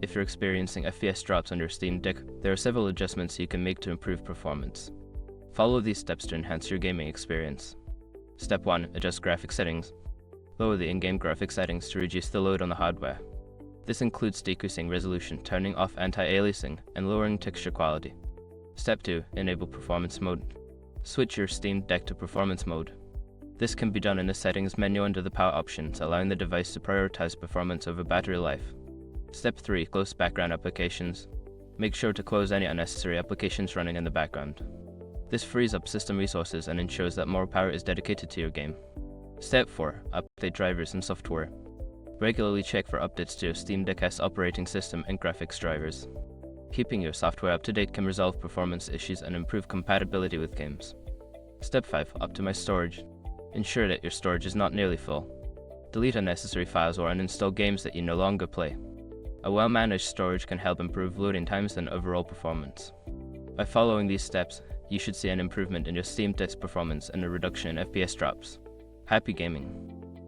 If you're experiencing FPS drops on your Steam Deck, there are several adjustments you can make to improve performance. Follow these steps to enhance your gaming experience. Step 1. Adjust graphics settings. Lower the in-game graphics settings to reduce the load on the hardware. This includes decreasing resolution, turning off anti-aliasing, and lowering texture quality. Step 2. Enable performance mode. Switch your Steam Deck to performance mode. This can be done in the settings menu under the power options, allowing the device to prioritize performance over battery life. Step 3. Close background applications. Make sure to close any unnecessary applications running in the background. This frees up system resources and ensures that more power is dedicated to your game. Step 4. Update drivers and software. Regularly check for updates to your Steam Deck's operating system and graphics drivers. Keeping your software up to date can resolve performance issues and improve compatibility with games. Step 5. Optimize storage. Ensure that your storage is not nearly full. Delete unnecessary files or uninstall games that you no longer play. A well-managed storage can help improve loading times and overall performance. By following these steps, you should see an improvement in your Steam Deck's performance and a reduction in FPS drops. Happy gaming!